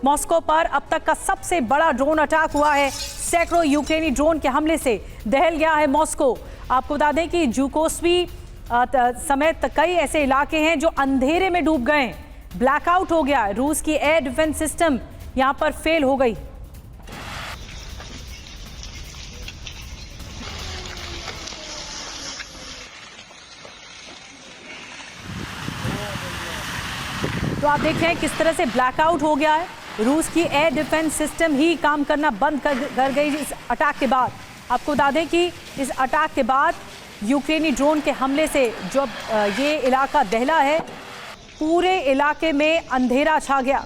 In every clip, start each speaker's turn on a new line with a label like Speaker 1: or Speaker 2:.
Speaker 1: Moscow पर अब तक का सबसे बड़ा ड्रोन अटैक हुआ है। सैकड़ों यूक्रेनी ड्रोन के हमले से दहल गया है मॉस्को। आपको बता दें कि जूकोस्वी समेत कई ऐसे इलाके हैं जो अंधेरे में डूब गए। ब्लैकआउट हो गया। रूस की एयर डिफेंस सिस्टम यहां पर फेल हो गई। तो आप देख रहे हैं किस तरह से ब्लैकआउट हो गया है। रूस की एयर डिफेंस सिस्टम ही काम करना बंद कर गई इस अटैक के बाद। आपको बता दें कि इस अटैक के बाद यूक्रेनी ड्रोन के हमले से जो ये इलाका दहला है, पूरे इलाके में अंधेरा छा गया।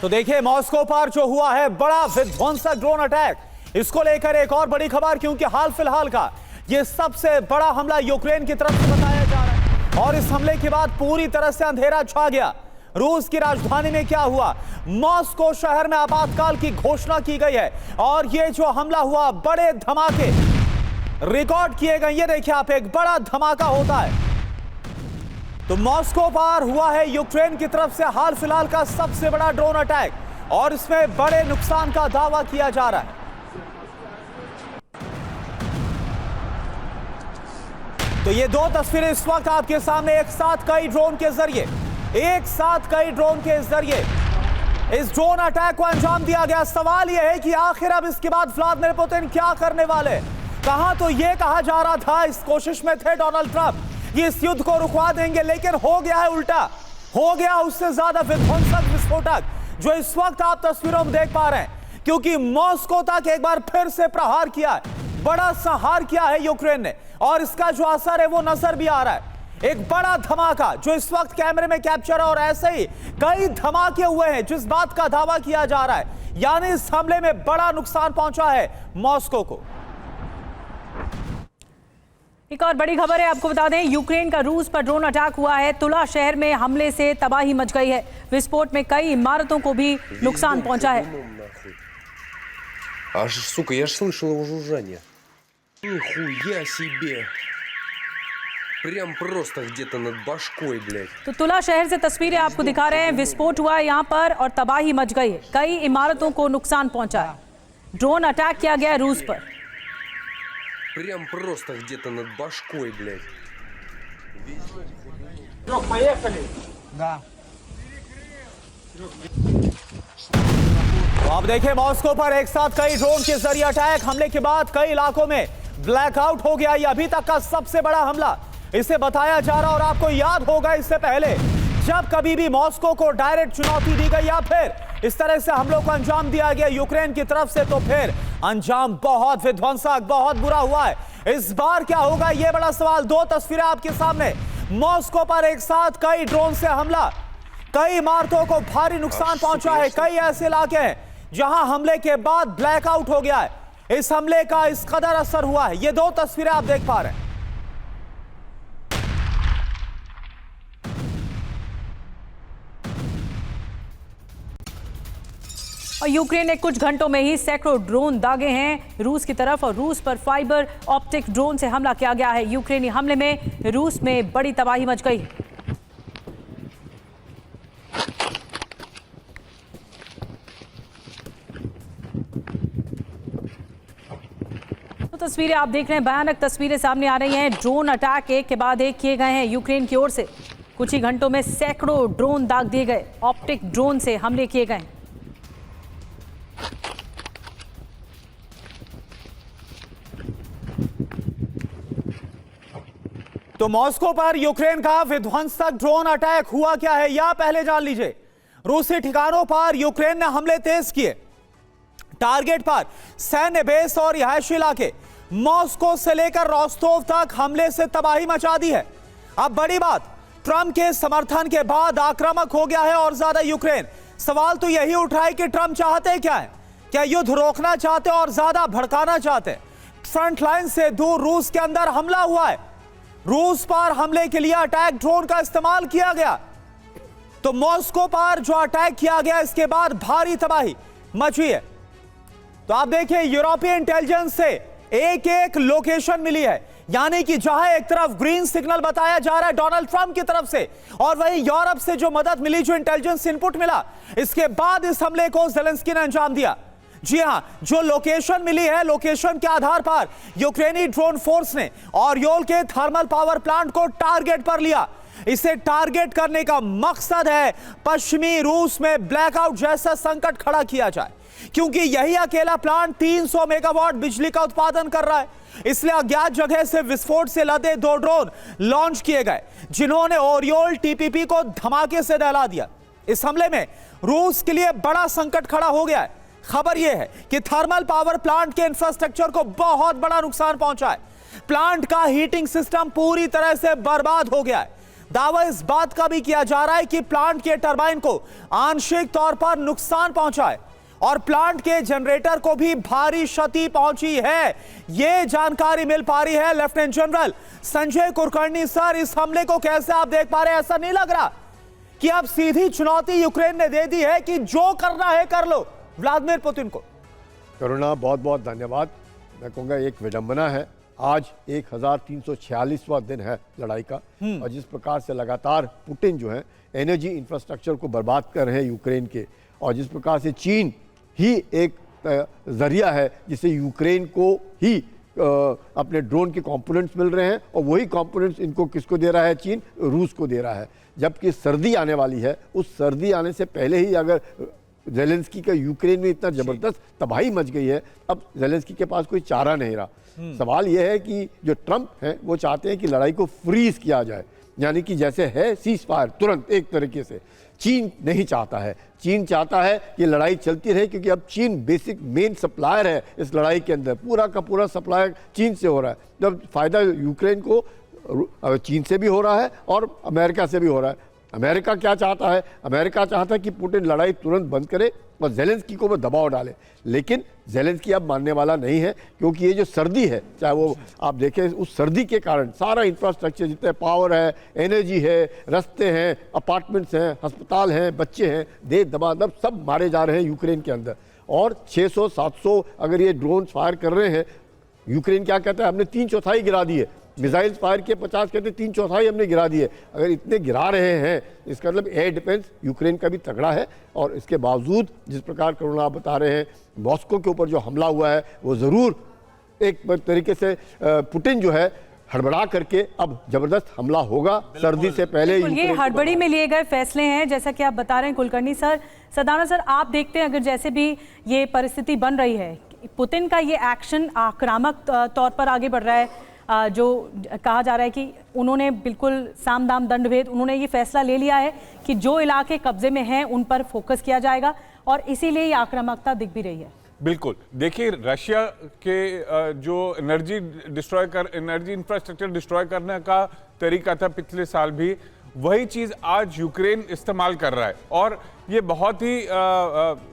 Speaker 2: तो देखिए मॉस्को पर जो हुआ है बड़ा विध्वंसक ड्रोन अटैक, इसको लेकर एक और बड़ी खबर, क्योंकि हाल फिलहाल का ये सबसे बड़ा हमला यूक्रेन की तरफ से बताया जा रहा है। और इस हमले के बाद पूरी तरह से अंधेरा छा गया। रूस की राजधानी में क्या हुआ? मॉस्को शहर में आपातकाल की घोषणा की गई है और ये जो हमला हुआ, बड़े धमाके रिकॉर्ड किए गए। ये देखिए आप, एक बड़ा धमाका होता है। तो मॉस्को पर हुआ है यूक्रेन की तरफ से हाल फिलहाल का सबसे बड़ा ड्रोन अटैक और इसमें बड़े नुकसान का दावा किया जा रहा है। तो ये दो तस्वीरें इस वक्त आपके सामने, एक साथ कई ड्रोन के जरिए इस ड्रोन अटैक को अंजाम दिया गया। सवाल यह है कि आखिर अब इसके बाद व्लादिमीर पुतिन क्या करने वाले? कहां तो यह कहा जा रहा था, इस कोशिश में थे डोनाल्ड ट्रंप, ये इस युद्ध को रुकवा देंगे, लेकिन हो गया है उल्टा। हो गया उससे ज्यादा विध्वंसक विस्फोटक जो इस वक्त आप तस्वीरों में देख पा रहे हैं, क्योंकि मॉस्को तक एक बार फिर से प्रहार किया है, बड़ा संहार किया है यूक्रेन ने और इसका जो असर है वो नजर भी आ रहा है। एक बड़ा धमाका जो इस वक्त कैमरे में कैप्चर है और ऐसे ही कई धमाके हुए हैं जिस बात का दावा किया जा रहा है, यानी इस हमले में बड़ा नुकसान पहुंचा है मॉस्को को।
Speaker 1: एक और बड़ी खबर है, आपको बता दें यूक्रेन का रूस पर ड्रोन अटैक हुआ है। तुला शहर में हमले से तबाही मच गई है। विस्फोट में कई इमारतों को भी नुकसान पहुंचा है।
Speaker 3: Аж, сука, я ж слышал его жужжание. Нихуя себе. Прям просто где-то над башкой, блядь.
Speaker 1: तो तुला शहर से तस्वीरें आपको दिखा रहे हैं। विस्फोट हुआ है यहाँ पर और तबाही मच गई है। कई इमारतों को नुकसान पहुंचा है। ड्रोन अटैक किया गया रूस पर।
Speaker 3: Прям просто где-то над башкой, блядь.
Speaker 4: Поехали. Да.
Speaker 2: तो आप देखिए मॉस्को पर एक साथ कई ड्रोन के जरिए अटैक, हमले के बाद कई इलाकों में ब्लैकआउट हो गया। यह अभी तक का सबसे बड़ा हमला इसे बताया जा रहा। और आपको याद होगा इससे पहले जब कभी भी मॉस्को को डायरेक्ट चुनौती दी गई या फिर इस तरह से हमलों को अंजाम दिया गया यूक्रेन की तरफ से, तो फिर अंजाम बहुत विध्वंसक, बहुत बुरा हुआ है। इस बार क्या होगा, यह बड़ा सवाल। दो तस्वीरें आपके सामने, मॉस्को पर एक साथ कई ड्रोन से हमला, कई इमारतों को भारी नुकसान पहुंचा है। कई ऐसे इलाके हैं जहां हमले के बाद ब्लैकआउट हो गया है। इस हमले का इस कदर असर हुआ है। ये दो तस्वीरें आप देख पा रहे हैं।
Speaker 1: और यूक्रेन ने कुछ घंटों में ही सैकड़ों ड्रोन दागे हैं रूस की तरफ और रूस पर फाइबर ऑप्टिक ड्रोन से हमला किया गया है। यूक्रेनी हमले में रूस में बड़ी तबाही मच गई। तो तस्वीरें आप देख रहे हैं, भयानक तस्वीरें सामने आ रही हैं। ड्रोन अटैक एक के बाद एक किए गए हैं यूक्रेन की ओर से। कुछ ही घंटों में सैकड़ों ड्रोन दाग दिए गए, ऑप्टिक ड्रोन से हमले किए गए।
Speaker 2: तो मॉस्को पर यूक्रेन का विध्वंसक ड्रोन अटैक हुआ क्या है, या पहले जान लीजिए। रूसी ठिकानों पर यूक्रेन ने हमले तेज किए। टारगेट पर सैन्य बेस और रिहायशी इलाके, मॉस्को से लेकर रोस्टोव तक हमले से तबाही मचा दी है। अब बड़ी बात, ट्रंप के समर्थन के बाद आक्रामक हो गया है और ज्यादा यूक्रेन। सवाल तो यही उठा है कि ट्रंप चाहते क्या है? क्या युद्ध रोकना चाहते और ज्यादा भड़काना चाहते? फ्रंट लाइन से दूर रूस के अंदर हमला हुआ है। रूस पर हमले के लिए अटैक ड्रोन का इस्तेमाल किया गया। तो मॉस्को पर जो अटैक किया गया, इसके बाद भारी तबाही मची है। तो आप देखिए यूरोपियन इंटेलिजेंस से एक एक लोकेशन मिली है यानी कि जहां एक तरफ ग्रीन सिग्नल बताया जा रहा है डोनाल्ड ट्रंप की तरफ से, और वहीं यूरोप से जो मदद मिली, जो इंटेलिजेंस इनपुट मिला, इसके बाद इस हमले को ज़ेलेंस्की ने अंजाम दिया। जी हां, जो लोकेशन मिली है, लोकेशन के आधार पर यूक्रेनी ड्रोन फोर्स ने ओरियोल के थर्मल पावर प्लांट को टारगेट पर लिया। इसे टारगेट करने का मकसद है पश्चिमी रूस में ब्लैकआउट जैसा संकट खड़ा किया जाए, क्योंकि यही अकेला प्लांट 300 मेगावाट बिजली का उत्पादन कर रहा है। इसलिए अज्ञात जगह से विस्फोट से लदे 2 ड्रोन लॉन्च किए गए, जिन्होंने ओरियोल टीपीपी को धमाके से दहला दिया। इस हमले में रूस के लिए बड़ा संकट खड़ा हो गया है। खबर यह है कि थर्मल पावर प्लांट के इंफ्रास्ट्रक्चर को बहुत बड़ा नुकसान पहुंचा है। प्लांट का हीटिंग सिस्टम पूरी तरह से बर्बाद हो गया है। दावा इस बात का भी किया जा रहा है कि प्लांट के टरबाइन को आंशिक तौर पर नुकसान पहुंचा है और प्लांट के जनरेटर को भी भारी क्षति पहुंची है। यह जानकारी मिल पा रही है। Lieutenant general Sanjay Kulkarni sir, इस हमले को कैसे आप देख पा रहे हैं? ऐसा नहीं लग रहा कि अब सीधी चुनौती यूक्रेन ने दे दी है कि जो करना है कर लो व्लादिमीर पुतिन को?
Speaker 5: करुणा, बहुत बहुत धन्यवाद। मैं कहूँगा एक विडंबना है, आज 1346वां दिन है लड़ाई का, और जिस प्रकार से लगातार पुतिन जो है एनर्जी इंफ्रास्ट्रक्चर को बर्बाद कर रहे हैं यूक्रेन के, और जिस प्रकार से चीन ही एक जरिया है जिससे यूक्रेन को ही अपने ड्रोन के कंपोनेंट्स मिल रहे हैं, और वही कंपोनेंट्स इनको किसको दे रहा है? चीन रूस को दे रहा है। जबकि सर्दी आने वाली है, उस सर्दी आने से पहले ही अगर ज़ेलेंस्की का यूक्रेन में इतना जबरदस्त तबाही मच गई है, अब ज़ेलेंस्की के पास कोई चारा नहीं रहा। सवाल यह है कि जो ट्रंप हैं वो चाहते हैं कि लड़ाई को फ्रीज किया जाए, यानी कि जैसे है सीज फायर तुरंत एक तरीके से। चीन नहीं चाहता है। चीन चाहता है कि लड़ाई चलती रहे, क्योंकि अब चीन बेसिक मेन सप्लायर है इस लड़ाई के अंदर। पूरा का पूरा सप्लाई चीन से हो रहा है। जब फायदा यूक्रेन को चीन से भी हो रहा है और अमेरिका से भी हो रहा है। अमेरिका क्या चाहता है? अमेरिका चाहता है कि पुतिन लड़ाई तुरंत बंद करे और ज़ेलेंस्की को वो दबाव डाले, लेकिन ज़ेलेंस्की अब मानने वाला नहीं है, क्योंकि ये जो सर्दी है, चाहे वो आप देखें, उस सर्दी के कारण सारा इंफ्रास्ट्रक्चर, जितने पावर है, एनर्जी है, रास्ते हैं, अपार्टमेंट्स हैं, अस्पताल हैं, बच्चे हैं, दे दबादब सब मारे जा रहे हैं यूक्रेन के अंदर। और 600-700 अगर ये ड्रोन फायर कर रहे हैं, यूक्रेन क्या कहता है? हमने 3/4 गिरा दिए। मिसाइल फायर के 50 कहते 3/4 हमने गिरा दिए। अगर इतने गिरा रहे हैं, इसका मतलब एयर डिफेंस यूक्रेन का भी तगड़ा है। और इसके बावजूद जिस प्रकार करुणा आप बता रहे हैं, मॉस्को के ऊपर जो हमला हुआ है, वो ज़रूर एक तरीके से पुतिन जो है हड़बड़ा करके अब जबरदस्त हमला होगा सर्दी से पहले।
Speaker 1: ये हड़बड़ी में लिए गए फैसले हैं, जैसा कि आप बता रहे हैं कुलकर्णी सर। सदानंद सर, आप देखते हैं अगर जैसे भी ये परिस्थिति बन रही है, पुतिन का ये एक्शन आक्रामक तौर पर आगे बढ़ रहा है, जो कहा जा रहा है कि उन्होंने बिल्कुल साम दाम दंड भेद, उन्होंने ये फैसला ले लिया है कि जो इलाके कब्जे में हैं उन पर फोकस किया जाएगा, और इसीलिए ये आक्रामकता दिख भी रही है।
Speaker 6: बिल्कुल, देखिए रशिया के जो एनर्जी इंफ्रास्ट्रक्चर डिस्ट्रॉय करने का तरीका था पिछले साल भी, वही चीज़ आज यूक्रेन इस्तेमाल कर रहा है। और ये बहुत ही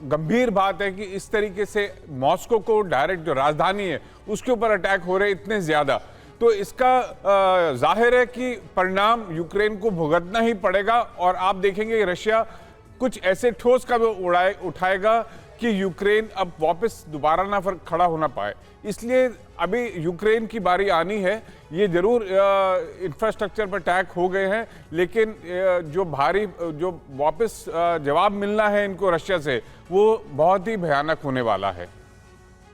Speaker 6: गंभीर बात है कि इस तरीके से मॉस्को को डायरेक्ट, जो राजधानी है उसके ऊपर अटैक हो रहे इतने ज़्यादा, तो इसका जाहिर है कि परिणाम यूक्रेन को भुगतना ही पड़ेगा। और आप देखेंगे कि रशिया कुछ ऐसे ठोस कदम उठाएगा कि यूक्रेन अब वापस दोबारा ना खड़ा होना पाए। इसलिए अभी यूक्रेन की बारी आनी है। ये जरूर इंफ्रास्ट्रक्चर पर अटैक हो गए हैं, लेकिन जो वापस जवाब मिलना है इनको रशिया से, वो बहुत ही भयानक होने वाला है।